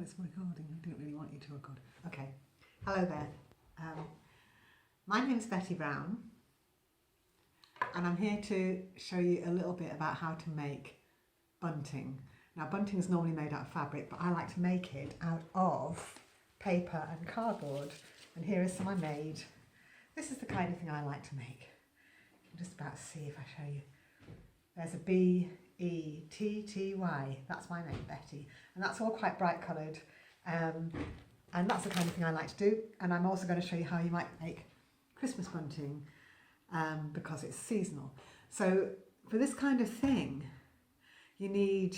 it's recording. I don't really want you to record. Okay. Hello there. My name's Betty Brown, and I'm here to show you a little bit about how to make bunting. Now, bunting is normally made out of fabric, but I like to make it out of paper and cardboard. And here is some I made. This is the kind of thing I like to make. You can just about see if I show you. There's a B-E-T-T-Y. That's my name, Betty. And that's all quite bright coloured. And that's the kind of thing I like to do. And I'm also going to show you how you might make Christmas bunting because it's seasonal. So for this kind of thing, you need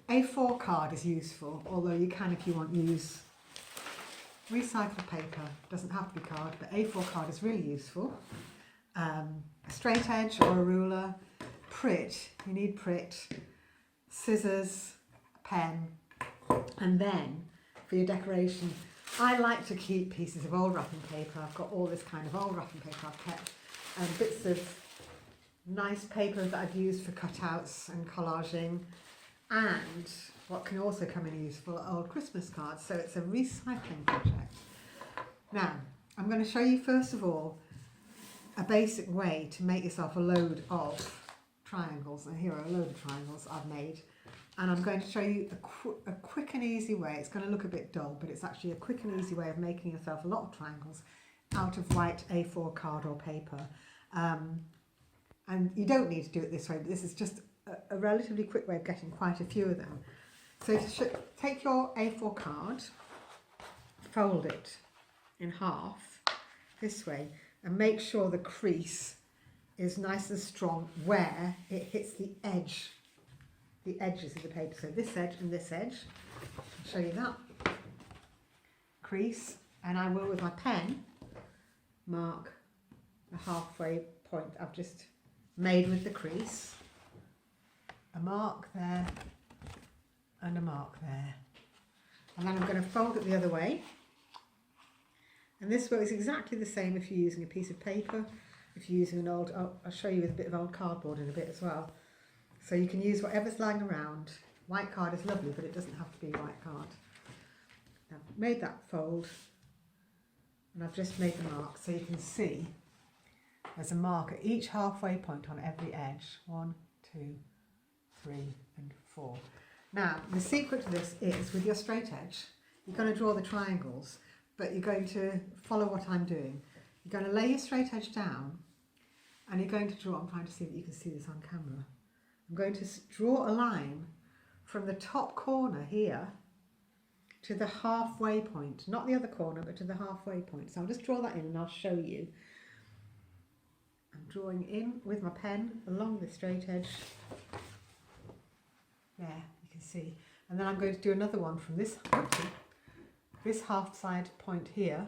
A4 card is useful, although you can, if you want, use recycled paper. Doesn't have to be card, but A4 card is really useful. A straight edge or a ruler, Prit, you need Prit, scissors, a pen, and then for your decoration, I like to keep pieces of old wrapping paper. I've got all this kind of old wrapping paper I've kept, and bits of nice paper that I've used for cutouts and collaging, and what can also come in useful are old Christmas cards. So it's a recycling project. Now, I'm going to show you first of all a basic way to make yourself a load of triangles, and here are a load of triangles I've made, and I'm going to show you a quick and easy way. It's going to look a bit dull, but it's actually a quick and easy way of making yourself a lot of triangles out of white A4 card or paper. And you don't need to do it this way, but this is just a relatively quick way of getting quite a few of them. So take your A4 card, fold it in half this way, and make sure the crease is nice and strong where it hits the edges of the paper. So this edge and this edge. I'll show you that. Crease, and I will with my pen mark the halfway point I've just made with the crease. A mark there and a mark there. And then I'm going to fold it the other way. And this works exactly the same if you're using a piece of paper, if you're using an old, I'll show you with a bit of old cardboard in a bit as well. So you can use whatever's lying around. White card is lovely, but it doesn't have to be white card. I've made that fold, and I've just made the mark, so you can see there's a mark at each halfway point on every edge. 1, 2, 3 and 4. Now, the secret to this is with your straight edge, you're going to draw the triangles, but you're going to follow what I'm doing. You're going to lay your straight edge down, and you're going to draw, I'm trying to see that you can see this on camera. I'm going to draw a line from the top corner here to the halfway point, not the other corner, but to the halfway point. So I'll just draw that in and I'll show you. I'm drawing in with my pen along the straight edge. There, you can see. And then I'm going to do another one from this half side point here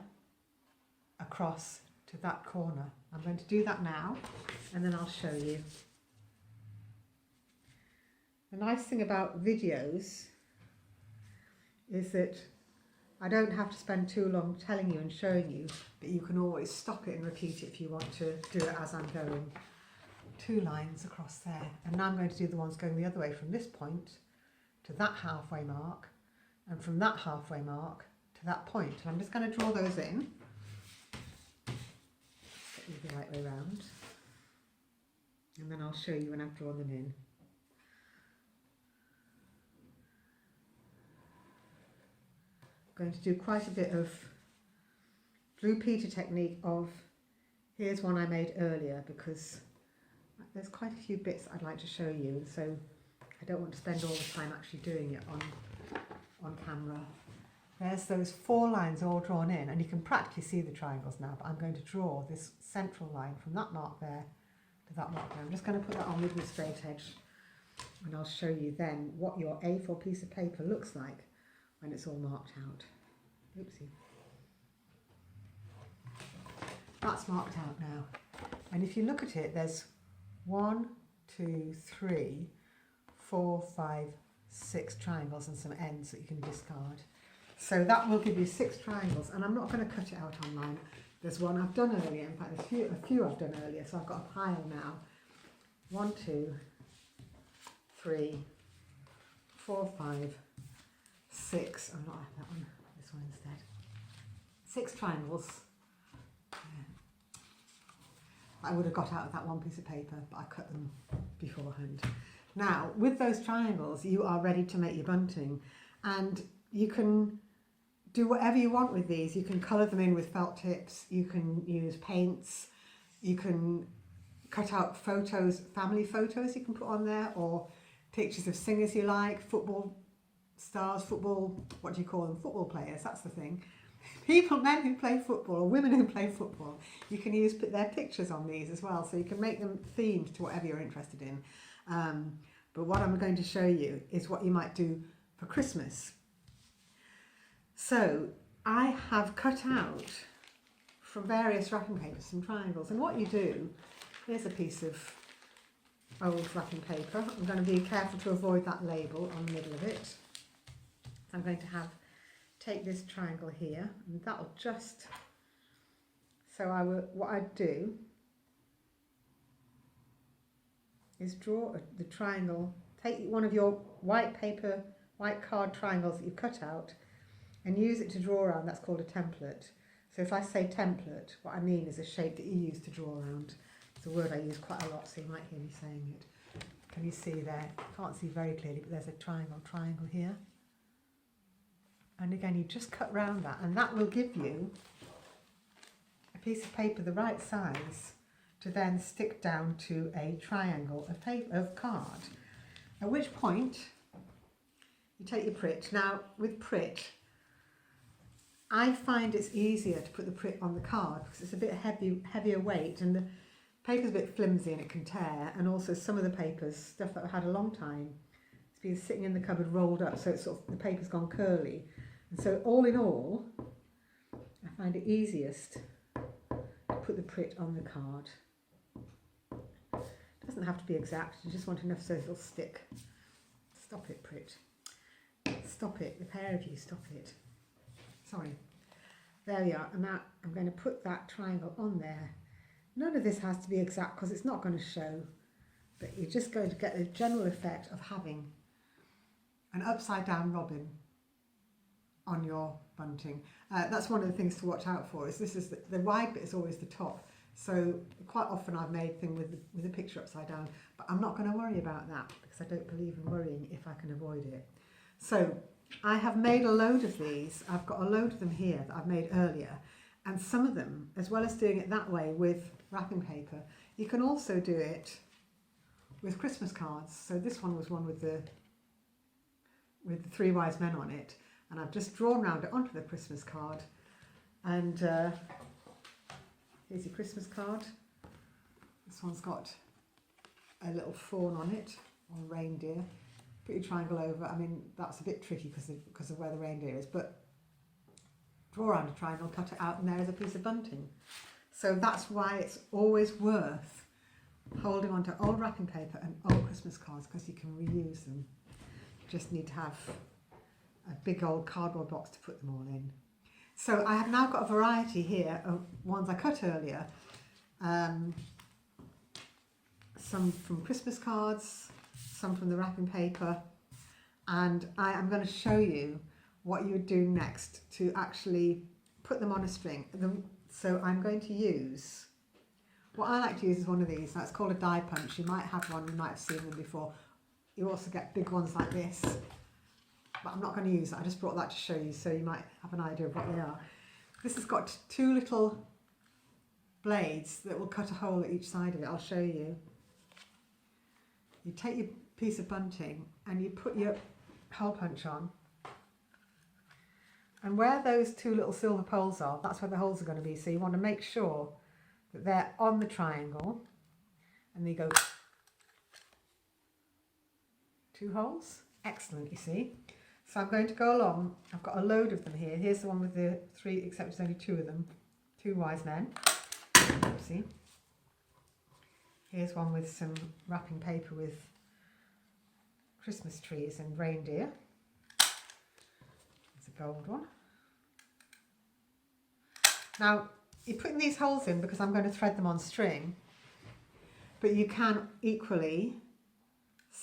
across to that corner. I'm going to do that now, and then I'll show you. The nice thing about videos is that I don't have to spend too long telling you and showing you, but you can always stop it and repeat it if you want to do it as I'm going. 2 lines across there, and now I'm going to do the ones going the other way from this point to that halfway mark, and from that halfway mark to that point. And I'm just going to draw those in. Get you the right way round, and then I'll show you when I've drawn them in. Going to do quite a bit of Blue Peter technique of, here's one I made earlier, because there's quite a few bits I'd like to show you, and so I don't want to spend all the time actually doing it on camera. There's those 4 lines all drawn in, and you can practically see the triangles now, but I'm going to draw this central line from that mark there to that mark there. I'm just going to put that on with the straight edge, and I'll show you then what your A4 piece of paper looks like when it's all marked out. Oopsie. That's marked out now. And if you look at it, there's 1, 2, 3, 4, 5, 6 triangles and some ends that you can discard. So that will give you 6 triangles, and I'm not going to cut it out online. There's one I've done earlier, in fact a few I've done earlier, so I've got a pile now. 1, 2, 3, 4, 5, 6. I'm not having that one. This one instead. 6 triangles. I would have got out of that one piece of paper, but I cut them beforehand. Now, with those triangles, you are ready to make your bunting, and you can do whatever you want with these. You can colour them in with felt tips, you can use paints, you can cut out photos, family photos you can put on there, or pictures of singers you like, football stars, what do you call them? Football players, that's the thing. People, men who play football or women who play football, you can use their pictures on these as well, so you can make them themed to whatever you're interested in. But what I'm going to show you is what you might do for Christmas. So I have cut out from various wrapping papers some triangles, and what you do, here's a piece of old wrapping paper. I'm going to be careful to avoid that label on the middle of it. I'm going to take this triangle here, and that'll just, what I'd do is draw the triangle, take one of your white card triangles that you've cut out and use it to draw around. That's called a template. So if I say template, what I mean is a shape that you use to draw around. It's a word I use quite a lot, so you might hear me saying it. Can you see there? Can't see very clearly, but there's a triangle here. And again, you just cut round that, and that will give you a piece of paper the right size to then stick down to a triangle of card. At which point, you take your Prit. Now, with Prit, I find it's easier to put the Prit on the card because it's a bit heavier weight, and the paper's a bit flimsy and it can tear. And also some of the papers, stuff that I've had a long time, it's been sitting in the cupboard rolled up, so it's sort of, the paper's gone curly. And so all in all, I find it easiest to put the Prit on the card. It doesn't have to be exact, you just want enough so it'll stick. Stop it, Prit. Stop it, the pair of you, stop it. Sorry. There we are, and now I'm going to put that triangle on there. None of this has to be exact because it's not going to show, but you're just going to get the general effect of having an upside down robin on your bunting. That's one of the things to watch out for. Is the wide bit is always the top. So quite often I've made things with the picture upside down, but I'm not going to worry about that because I don't believe in worrying if I can avoid it. So I have made a load of these. I've got a load of them here that I've made earlier, and some of them, as well as doing it that way with wrapping paper, you can also do it with Christmas cards. So this one was one with the 3 wise men on it. And I've just drawn round it onto the Christmas card, and here's your Christmas card. This one's got a little fawn on it, or reindeer. Put your triangle over. I mean, that's a bit tricky because of where the reindeer is, but draw around a triangle, cut it out, and there is a piece of bunting. So that's why it's always worth holding onto old wrapping paper and old Christmas cards, because you can reuse them. You just need to have a big old cardboard box to put them all in. So I have now got a variety here of ones I cut earlier. Some from Christmas cards, some from the wrapping paper, and I am going to show you what you would do next to actually put them on a string. So I'm going to use, what I like to use is one of these. That's called a die punch. You might have one, you might have seen them before. You also get big ones like this, but I'm not going to use it. I just brought that to show you, so you might have an idea of what they are. This has got 2 little blades that will cut a hole at each side of it. I'll show you. You take your piece of bunting and you put your hole punch on, and where those 2 little silver poles are, that's where the holes are going to be. So you want to make sure that they're on the triangle, and they go 2 holes. Excellent, you see. So I'm going to go along. I've got a load of them here. Here's the one with the 3, except there's only 2 of them. 2 wise men. See? Here's one with some wrapping paper with Christmas trees and reindeer. There's a gold one. Now, you're putting these holes in because I'm going to thread them on string, but you can equally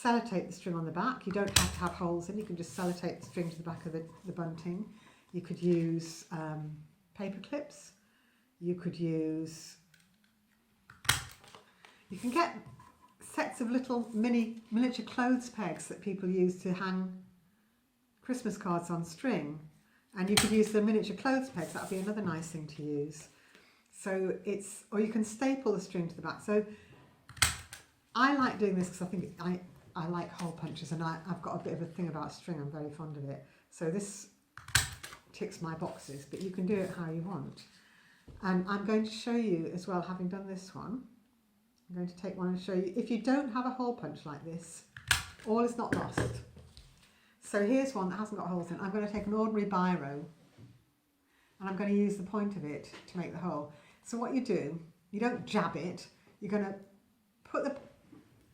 sellotape the string on the back. You don't have to have holes in, you can just sellotape the string to the back of the bunting. You could use paper clips. You could use, you can get sets of little miniature clothes pegs that people use to hang Christmas cards on string, and you could use the miniature clothes pegs. That would be another nice thing to use. So it's, or you can staple the string to the back. So I like doing this because I think I like hole punches, and I've got a bit of a thing about string. I'm very fond of it. So this ticks my boxes, but you can do it how you want. And I'm going to show you as well, having done this one, I'm going to take one and show you, if you don't have a hole punch like this, all is not lost. So here's one that hasn't got holes in. I'm going to take an ordinary biro, and I'm going to use the point of it to make the hole. So what you do, you don't jab it, you're going to put the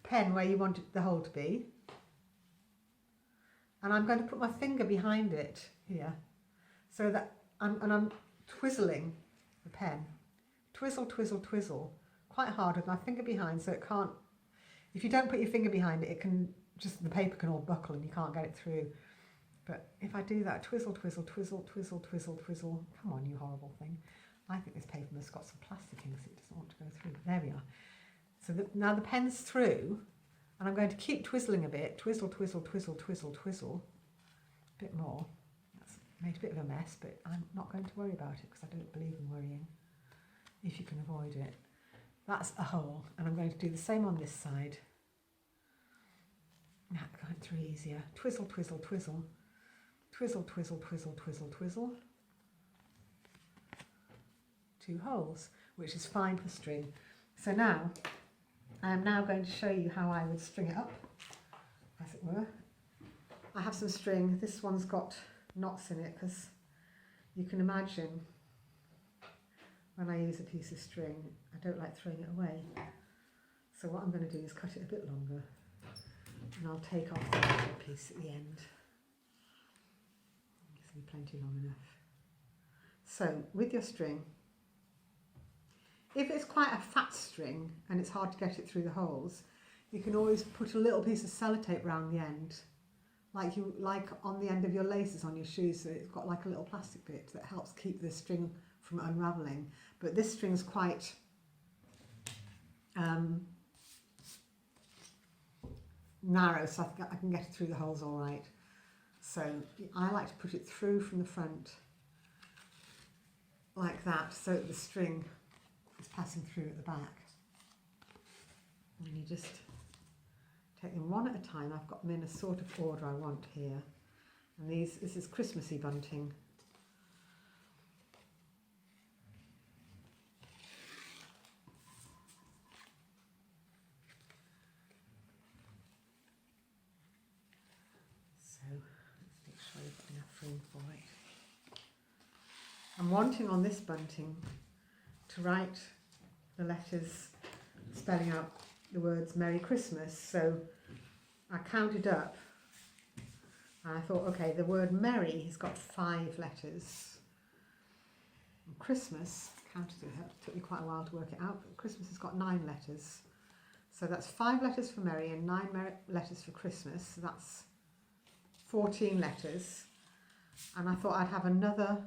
pen where you want the hole to be, and I'm going to put my finger behind it here, so that I'm twizzling the pen. Twizzle, twizzle, twizzle, quite hard with my finger behind, so it can't, if you don't put your finger behind it, it can just, the paper can all buckle and you can't get it through. But if I do that, twizzle, twizzle, twizzle, twizzle, twizzle, twizzle, come on, you horrible thing. I think this paper must have got some plastic in because it doesn't want to go through. There we are. So now the pen's through, and I'm going to keep twizzling a bit. Twizzle, twizzle, twizzle, twizzle, twizzle. A bit more. That's made a bit of a mess, but I'm not going to worry about it because I don't believe in worrying, if you can avoid it. That's a hole, and I'm going to do the same on this side. That's going through easier. Twizzle, twizzle, twizzle. Twizzle, twizzle, twizzle, twizzle, twizzle. 2 holes, which is fine for string. So now, I am now going to show you how I would string it up, as it were. I have some string. This one's got knots in it because you can imagine when I use a piece of string, I don't like throwing it away. So what I'm going to do is cut it a bit longer, and I'll take off the little piece at the end. This will be plenty long enough. So with your string, if it's quite a fat string and it's hard to get it through the holes, you can always put a little piece of sellotape around the end, like on the end of your laces on your shoes, so it's got like a little plastic bit that helps keep the string from unravelling. But this string's quite narrow, so I can get it through the holes all right. So I like to put it through from the front like that, so that the string is passing through at the back. And you just take them one at a time. I've got them in a sort of order I want here. And this is Christmassy bunting. So let's make sure you've got enough room for it. I'm wanting on this bunting to write the letters spelling out the words Merry Christmas, so I counted up and I thought, okay, the word Merry has got 5 letters. And Christmas, counted it, it took me quite a while to work it out, but Christmas has got 9 letters. So that's 5 letters for Merry and 9 letters for Christmas, so that's 14 letters. And I thought I'd have another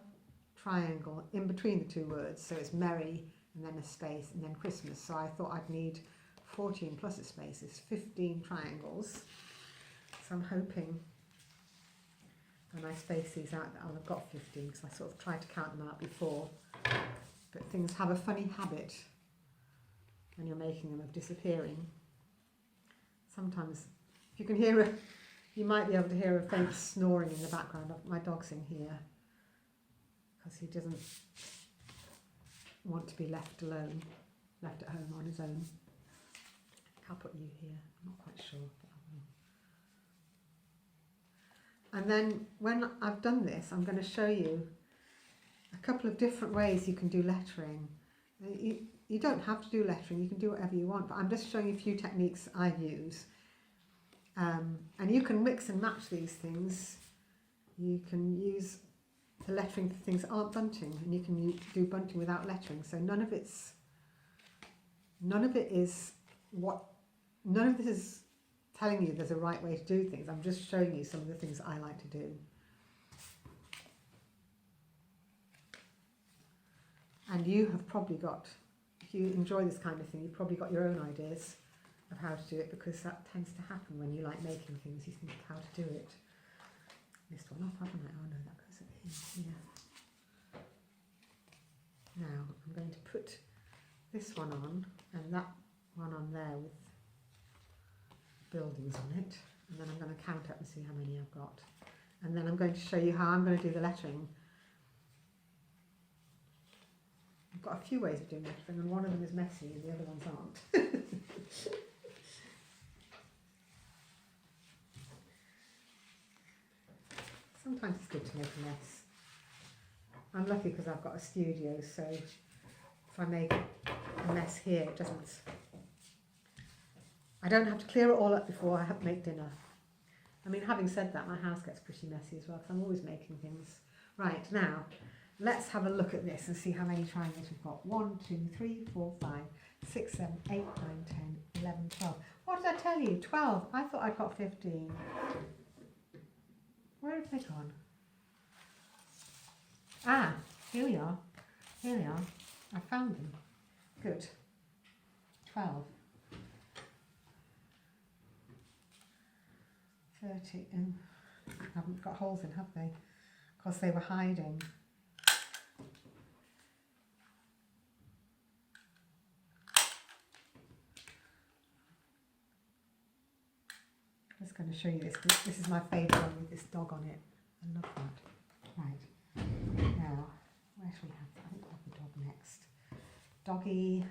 triangle in between the 2 words, so it's Merry and then a space and then Christmas. So I thought I'd need 14 plus a space is 15 triangles. So I'm hoping when I space these out that I'll have got 15, because I sort of tried to count them out before. But things have a funny habit when you're making them of disappearing. Sometimes, if you can hear you might be able to hear a faint snoring in the background. My dog's in here because he doesn't want to be left alone, left at home on his own. I'll put you here, I'm not quite sure, but I will. And then when I've done this, I'm going to show you a couple of different ways you can do lettering. You don't have to do lettering, you can do whatever you want, but I'm just showing you a few techniques I use. And you can mix and match these things. You can use the lettering for things that aren't bunting, and you can do bunting without lettering. So none of this is telling you there's a right way to do things. I'm just showing you some of the things that I like to do. And you have probably got, if you enjoy this kind of thing, you've probably got your own ideas of how to do it, because that tends to happen when you like making things. You think how to do it. Missed one off, haven't I? Oh no, that goes in here. Now I'm going to put this one on and that one on there with buildings on it, and then I'm going to count up and see how many I've got, and then I'm going to show you how I'm going to do the lettering. I've got a few ways of doing lettering, and one of them is messy and the other ones aren't. Sometimes it's good to make a mess. I'm lucky because I've got a studio, so if I make a mess here, it doesn't. I don't have to clear it all up before I make dinner. I mean, having said that, my house gets pretty messy as well, because I'm always making things. Right, now, let's have a look at this and see how many triangles we've got. 1, 2, 3, 4, 5, 6, 7, 8, 9, 10, 11, 12. What did I tell you? 12. I thought I'd got 15. Where have they gone? Ah, here we are. Here we are. I found them. Good. 12. 30. Haven't got holes in, have they? Because they were hiding. I'm just going to show you this. This is my favourite one with this dog on it. I love that. Right. Now, where should we have that? I think we'll have the dog next. Doggy.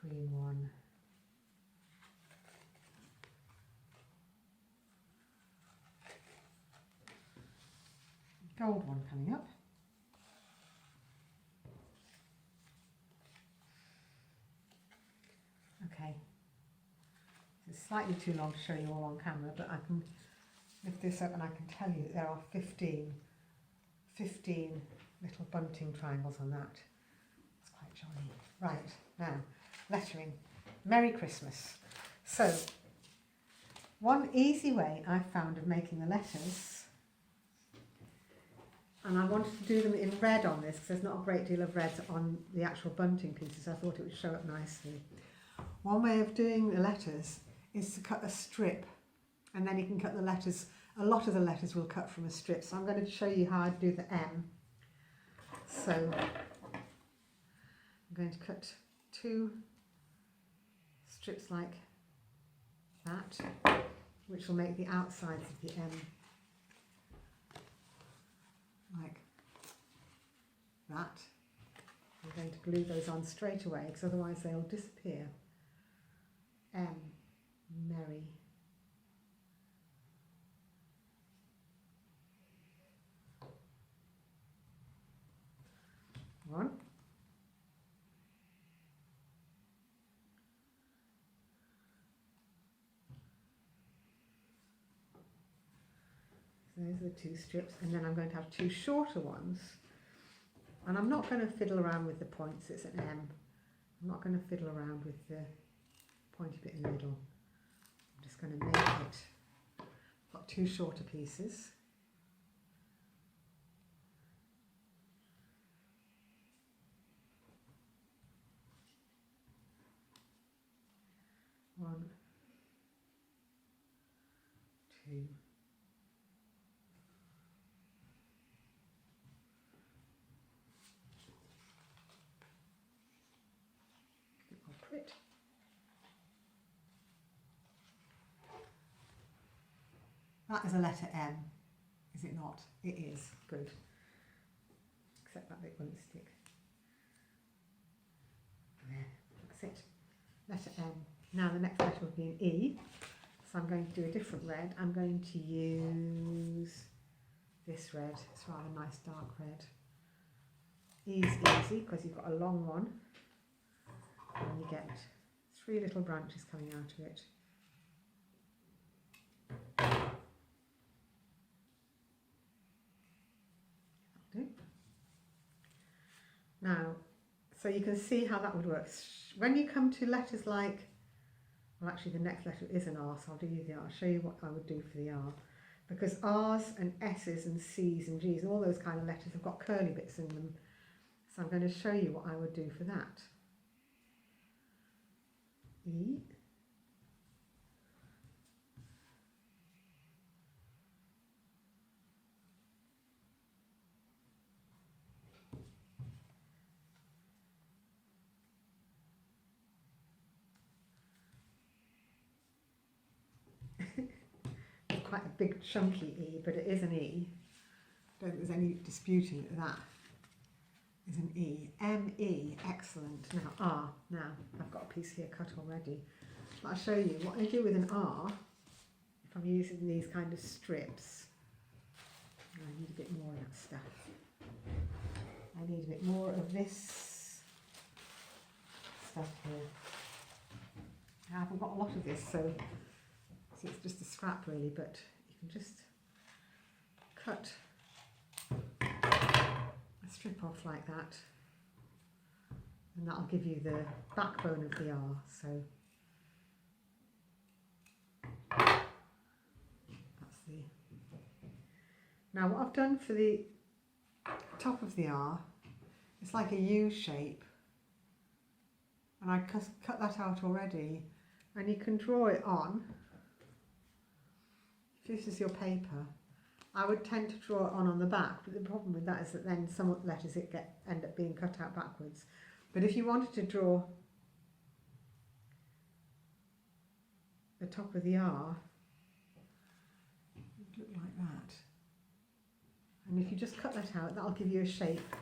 Green one. Gold one coming up. Okay. It's slightly too long to show you all on camera, but I can lift this up and I can tell you that there are 15 little bunting triangles on that. It's quite jolly. Right, now, lettering. Merry Christmas. So, one easy way I found of making the letters, and I wanted to do them in red on this because there's not a great deal of red on the actual bunting pieces. I thought it would show up nicely. One way of doing the letters is to cut a strip, and then you can cut the letters. A lot of the letters will cut from a strip, so I'm going to show you how I do the M. So I'm going to cut 2 strips like that, which will make the outsides of the M like that. I'm going to glue those on straight away because otherwise they'll disappear. M, merry. One. So those are the 2 strips, and then I'm going to have 2 shorter ones. And I'm not going to fiddle around with the points, it's an M. I'm not going to fiddle around with the pointy bit in the middle. I'm just going to make it. I've got 2 shorter pieces. One, 2. That is a letter M, is it not? It is. Good. Except that bit won't stick. There, that's it. Letter M. Now the next letter will be an E. So I'm going to do a different red. I'm going to use this red. It's rather a nice dark red. E is easy because you've got a long one. And you get 3 little branches coming out of it. Now, so you can see how that would work. When you come to letters like, well actually the next letter is an R, so I'll do the R. I'll show you what I would do for the R. Because R's and S's and C's and G's and all those kind of letters have got curly bits in them. So I'm going to show you what I would do for that. E. Quite a big chunky E, but it is an E. Don't think there's any disputing that is an E. M-E, excellent. Now R, now I've got a piece here cut already. But I'll show you what I do with an R, if I'm using these kind of strips. I need a bit more of that stuff. I need a bit more of this stuff here. I haven't got a lot of this, so it's just a scrap really, but you can just cut a strip off like that, and that'll give you the backbone of the R. So that's the. Now what I've done for the top of the R, it's like a U shape, and I cut that out already, and you can draw it on. If this is your paper, I would tend to draw it on the back, but the problem with that is that then some letters end up being cut out backwards. But if you wanted to draw the top of the R, it would look like that. And if you just cut that out, that'll give you a shape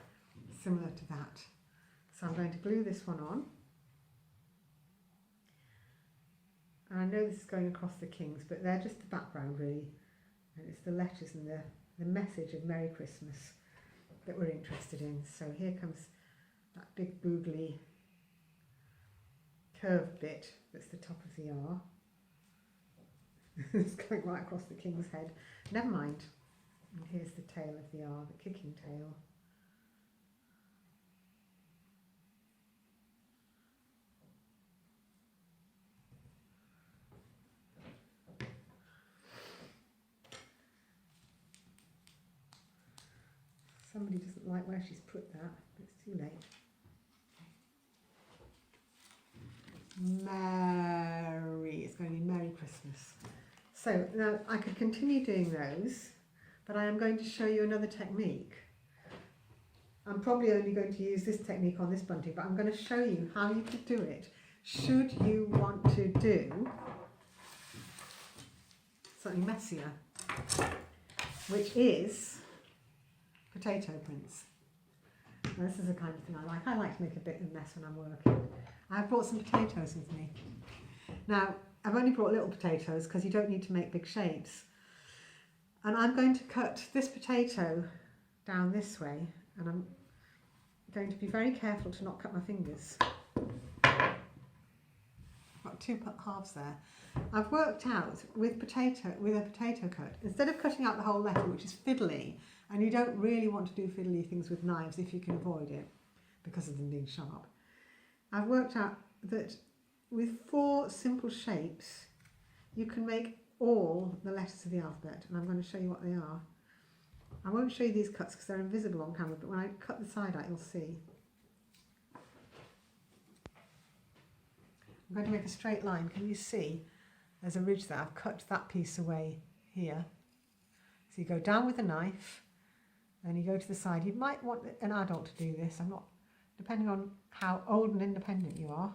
similar to that. So I'm going to glue this one on. And I know this is going across the kings, but they're just the background really. And it's the letters and the message of Merry Christmas that we're interested in. So here comes that big googly curved bit that's the top of the R. It's going right across the king's head. Never mind. And here's the tail of the R, the kicking tail. Somebody doesn't like where she's put that, but it's too late. Merry, it's going to be Merry Christmas. So now I could continue doing those, but I am going to show you another technique. I'm probably only going to use this technique on this bunting, but I'm going to show you how you could do it should you want to do something messier, which is potato prints. Now this is the kind of thing I like. I like to make a bit of a mess when I'm working. I've brought some potatoes with me. Now I've only brought little potatoes because you don't need to make big shapes. And I'm going to cut this potato down this way, and I'm going to be very careful to not cut my fingers. I've got two halves there. I've worked out with a potato cut, instead of cutting out the whole letter, which is fiddly, and you don't really want to do fiddly things with knives if you can avoid it because of them being sharp. I've worked out that with 4 simple shapes you can make all the letters of the alphabet, and I'm going to show you what they are. I won't show you these cuts because they're invisible on camera, but when I cut the side out you'll see. I'm going to make a straight line. Can you see there's a ridge there? I've cut that piece away here. So you go down with a knife, then you go to the side. You might want an adult to do this. Depending on how old and independent you are,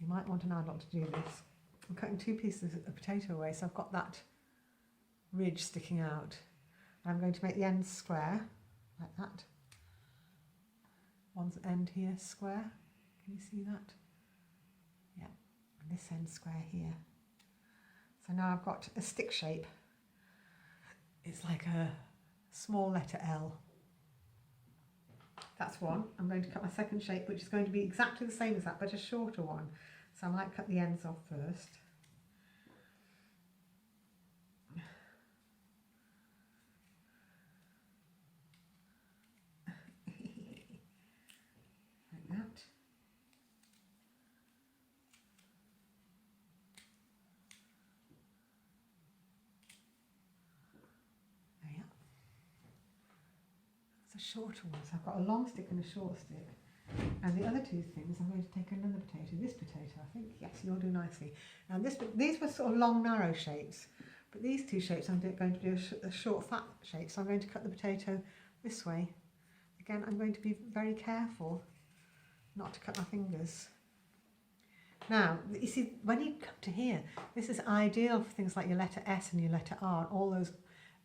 you might want an adult to do this. I'm cutting 2 pieces of potato away, so I've got that ridge sticking out. I'm going to make the ends square, like that. One's end here square. Can you see that? Yeah, and this end square here. So now I've got a stick shape. It's like a small letter L. That's one. I'm going to cut my second shape, which is going to be exactly the same as that, but a shorter one. So I might cut the ends off first. It's a shorter one, so I've got a long stick and a short stick. And the other two things, I'm going to take another potato, this potato, I think, yes, you'll do nicely. Now these were sort of long, narrow shapes, but these two shapes I'm going to do a short, fat shape, so I'm going to cut the potato this way. Again, I'm going to be very careful not to cut my fingers. Now, you see, when you come to here, this is ideal for things like your letter S and your letter R, and all those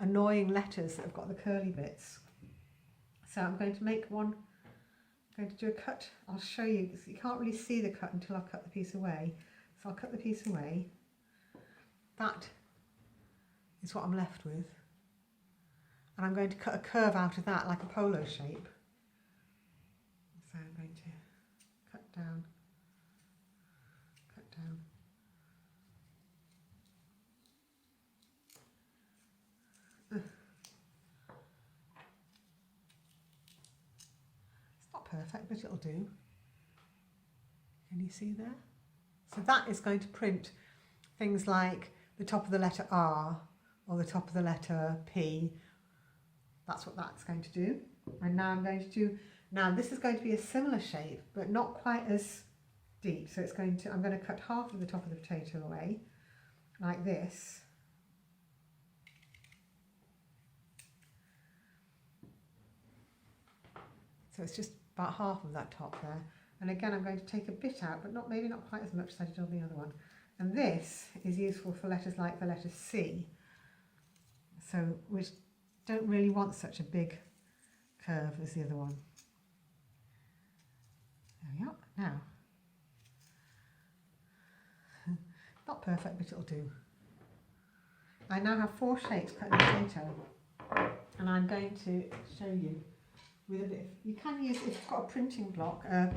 annoying letters that have got the curly bits. So I'm going to make one. I'm going to do a cut. I'll show you, because you can't really see the cut until I've cut the piece away. So I'll cut the piece away. That is what I'm left with. And I'm going to cut a curve out of that, like a polo shape. So I'm going to cut down, cut down. Perfect, but it'll do. Can you see there? So that is going to print things like the top of the letter R or the top of the letter P. That's what that's going to do. And now I'm going to do, now this is going to be a similar shape, but not quite as deep. So it's going to, I'm going to cut half of the top of the potato away, like this. So it's just about half of that top there, and again I'm going to take a bit out, but maybe not quite as much as I did on the other one. And this is useful for letters like the letter C, so which don't really want such a big curve as the other one. There we are. Now, not perfect, but it'll do. I now have 4 shapes cut in the potato, and I'm going to show you with a bit of, you can use, if you've got a printing block, one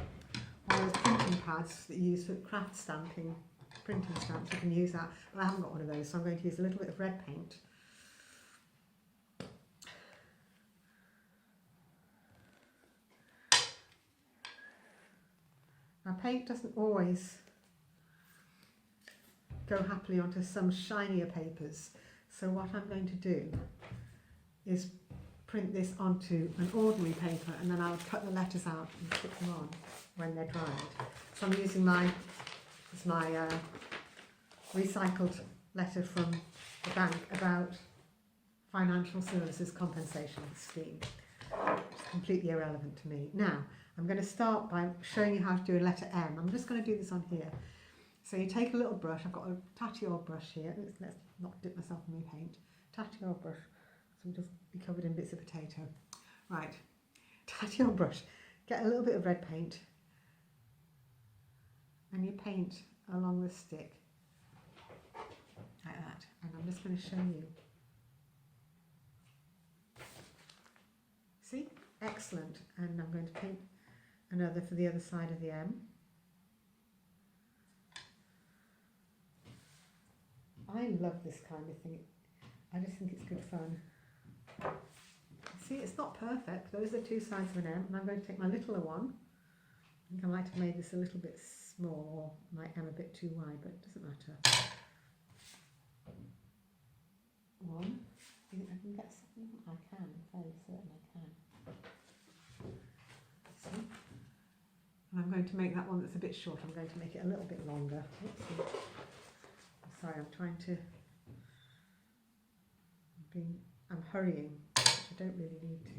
of those printing pads that you use for craft stamping, printing stamps, you can use that. But I haven't got one of those, so I'm going to use a little bit of red paint. Now paint doesn't always go happily onto some shinier papers, so what I'm going to do is print this onto an ordinary paper, and then I'll cut the letters out and stick them on when they're dried. So I'm using my recycled letter from the bank about financial services compensation scheme, which is completely irrelevant to me. Now, I'm going to start by showing you how to do a letter M. I'm just going to do this on here. So you take a little brush, I've got a tatty old brush here, let's not dip myself in my paint, tatty old brush. So we'll just be covered in bits of potato. Right, tatty old brush. Get a little bit of red paint and you paint along the stick like that. And I'm just going to show you. See? Excellent. And I'm going to paint another for the other side of the M. I love this kind of thing. I just think it's good fun. See, it's not perfect. Those are 2 sides of an M, and I'm going to take my littler one. I think I might have made this a little bit small, or my M a bit too wide, but it doesn't matter. 1. Do you think I can get something? I can, I'm fairly certain I can. See? And I'm going to make that one that's a bit short, I'm going to make it a little bit longer. Oopsie. Sorry, I'm trying to, I'm hurrying, which I don't really need to.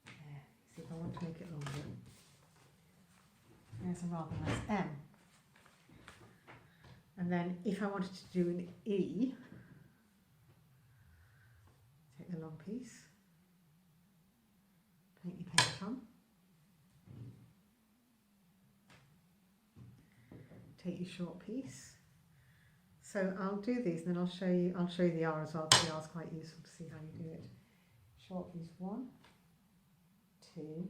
There, see if I want to make it longer. There's a rather nice M. And then if I wanted to do an E, take the long piece, paint your paint on. Take your short piece. So I'll do these and then I'll show you the R as well, because the R is quite useful to see how you do it. Short piece 1, 2, 3.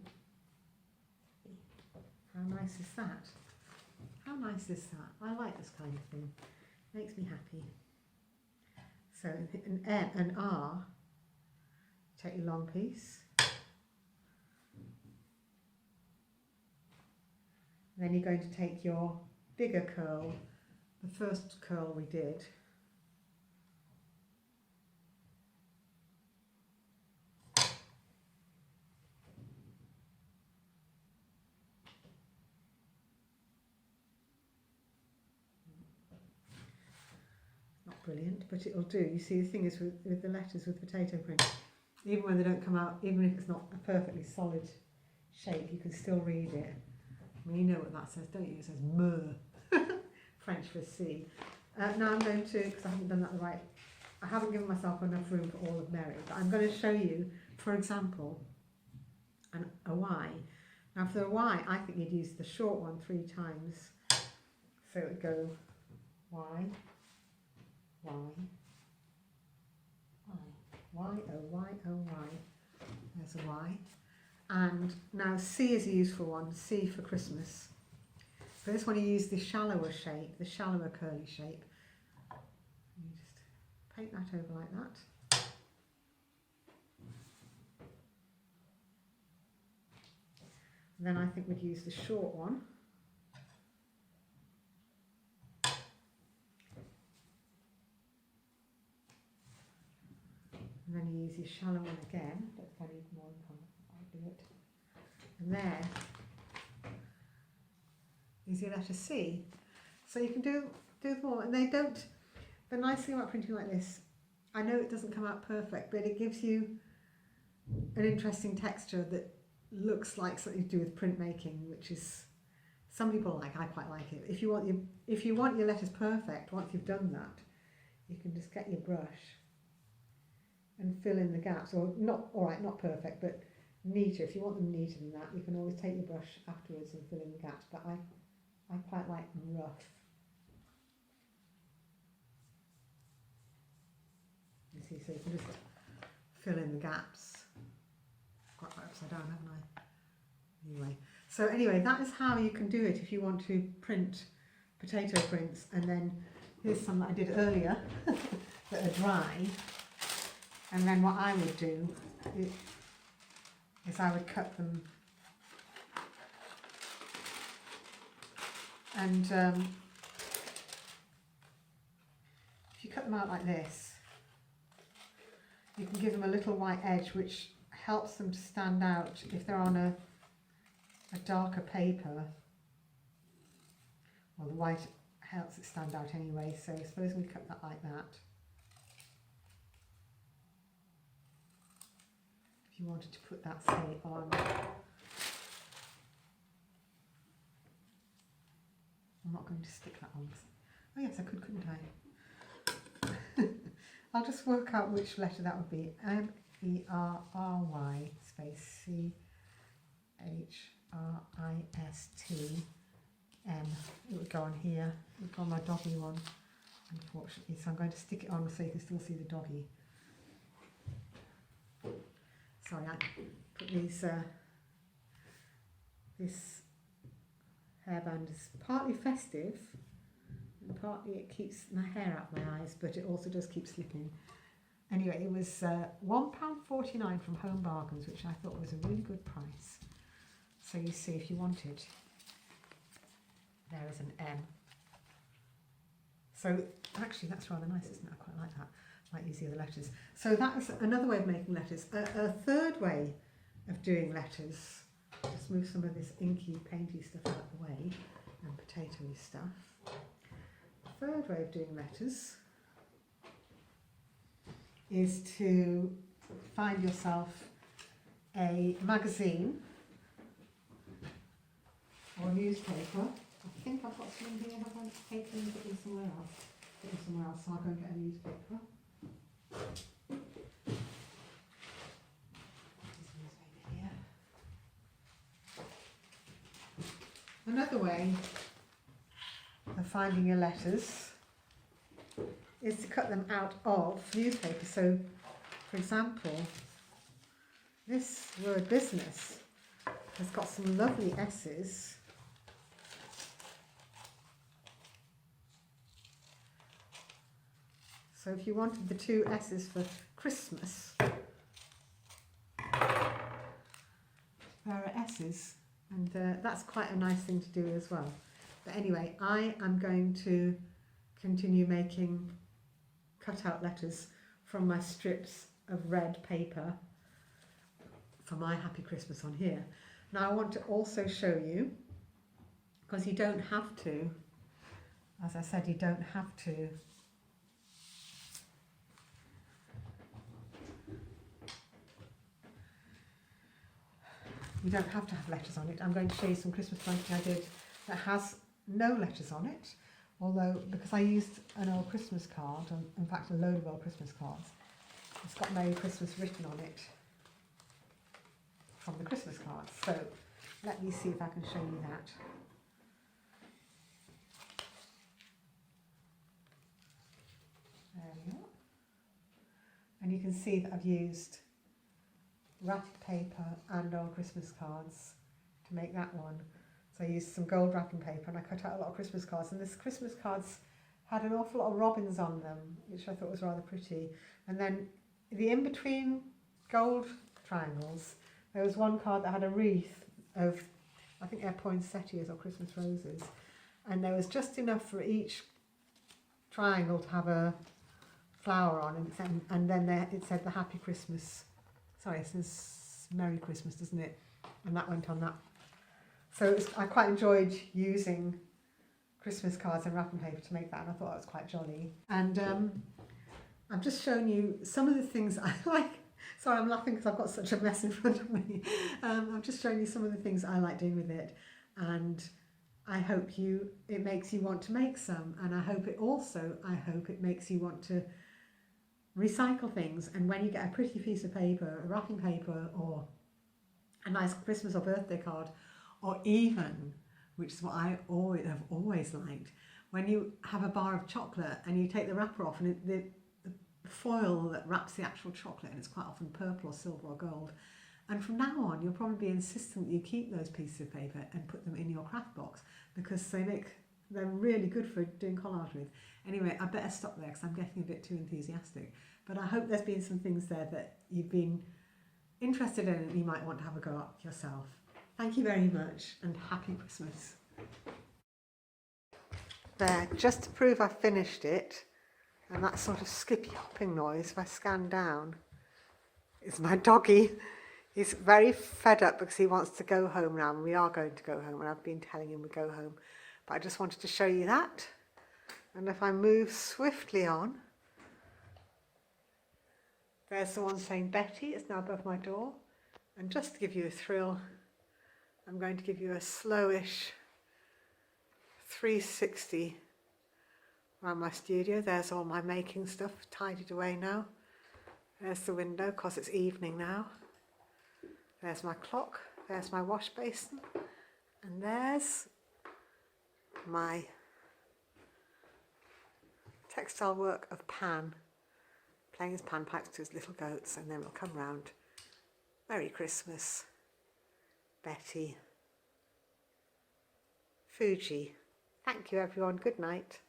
How nice is that? How nice is that? I like this kind of thing. Makes me happy. So an M, an R, take your long piece. Then you're going to take your bigger curl, the first curl we did, brilliant, but it'll do. You see, the thing is with the letters with potato print, even when they don't come out, even if it's not a perfectly solid shape, you can still read it. I mean, you know what that says, don't you? It says me, French for C. Now I'm going to, because I haven't done that the right, I haven't given myself enough room for all of Mary, but I'm going to show you, for example, a Y. Now for the Y, I think you'd use the short one 3 times. So it would go Y, Y, Y, Y, O, Y, O, Y. There's a Y. And now C is a useful one, C for Christmas. For this one you use the shallower shape, the shallower curly shape. You just paint that over like that. And then I think we'd use the short one. And then you use your shallow one again. Don't know if I need more ink on it. I'll do it. And there is your letter C. So you can do them all. And they don't, the nice thing about printing like this, I know it doesn't come out perfect, but it gives you an interesting texture that looks like something to do with printmaking, which is, some people like, I quite like it. If you want your letters perfect, once you've done that, you can just get your brush and fill in the gaps, or not, alright, not perfect, but neater. If you want them neater than that, you can always take your brush afterwards and fill in the gaps, but I quite like them rough. You see, so you can just fill in the gaps. Got that upside down, haven't I? Anyway, that is how you can do it if you want to print potato prints. And then here's some that I did earlier that are dry. And then what I would do is I would cut them, and if you cut them out like this, you can give them a little white edge, which helps them to stand out if they're on a darker paper. Well, the white helps it stand out anyway, so suppose we cut that like that. If you wanted to put that, say, on, I'm not going to stick that on. Oh yes, I could, couldn't I? I'll just work out which letter that would be. M-E-R-R-Y space C-H-R-I-S-T-M. It would go on here. It would go on my doggy one, unfortunately. So I'm going to stick it on so you can still see the doggy. Sorry, I put these, this hairband is partly festive and partly it keeps my hair out of my eyes, but it also does keep slipping. Anyway, it was £1.49 from Home Bargains, which I thought was a really good price. So you see, if you wanted, there is an M. So actually that's rather nice, isn't it? I quite like that. Might use the other letters. So that is another way of making letters. A third way of doing letters, just move some of this inky, painty stuff out of the way, and potatoey stuff. The third way of doing letters is to find yourself a magazine or newspaper. I think I've got some in here. Have I taken them and put them somewhere else? Put them somewhere else, so I'll go and get a newspaper. Another way of finding your letters is to cut them out of newspaper. So, for example, this word business has got some lovely S's. So if you wanted the 2 S's for Christmas, there are S's, and that's quite a nice thing to do as well. But anyway, I am going to continue making cut-out letters from my strips of red paper for my Happy Christmas on here. Now I want to also show you, because you don't have to, as I said, you don't have to you don't have to have letters on it. I'm going to show you some Christmas bunting I did that has no letters on it, although because I used an old Christmas card, in fact a load of old Christmas cards, it's got Merry Christmas written on it from the Christmas cards. So let me see if I can show you that. There we are. And you can see that I've used wrapping paper and old Christmas cards to make that one. So I used some gold wrapping paper and I cut out a lot of Christmas cards, and this Christmas cards had an awful lot of robins on them, which I thought was rather pretty. And then the in-between gold triangles, there was one card that had a wreath of, I think they're poinsettias or Christmas roses, and there was just enough for each triangle to have a flower on, and then there, it said the Happy Christmas, sorry, it says Merry Christmas, doesn't it? And that went on that. So I quite enjoyed using Christmas cards and wrapping paper to make that, and I thought it was quite jolly. And I've just shown you some of the things I like. Sorry, I'm laughing because I've got such a mess in front of me. I've just shown you some of the things I like doing with it, and I hope it makes you want to make some, and I hope it makes you want to recycle things. And when you get a pretty piece of paper, a wrapping paper, or a nice Christmas or birthday card, or even, which is what I have always liked, when you have a bar of chocolate and you take the wrapper off, and the foil that wraps the actual chocolate, and it's quite often purple or silver or gold, and from now on you'll probably be insistent that you keep those pieces of paper and put them in your craft box, because they're really good for doing collage with. Anyway, I better stop there because I'm getting a bit too enthusiastic, but I hope there's been some things there that you've been interested in and you might want to have a go at yourself. Thank you very much, and happy Christmas. There, just to prove I finished it, and that sort of skippy hopping noise, if I scan down, is my doggy. He's very fed up because he wants to go home now, and we are going to go home, and I've been telling him we go home. But I just wanted to show you that. And if I move swiftly on, there's the one saying Betty. It's now above my door. And just to give you a thrill, I'm going to give you a slowish 360 around my studio. There's all my making stuff tidied away now. There's the window because it's evening now. There's my clock. There's my wash basin. And there's my textile work of Pan, playing his panpipes to his little goats, and then we'll come round. Merry Christmas, Betty, Fuji. Thank you everyone, good night.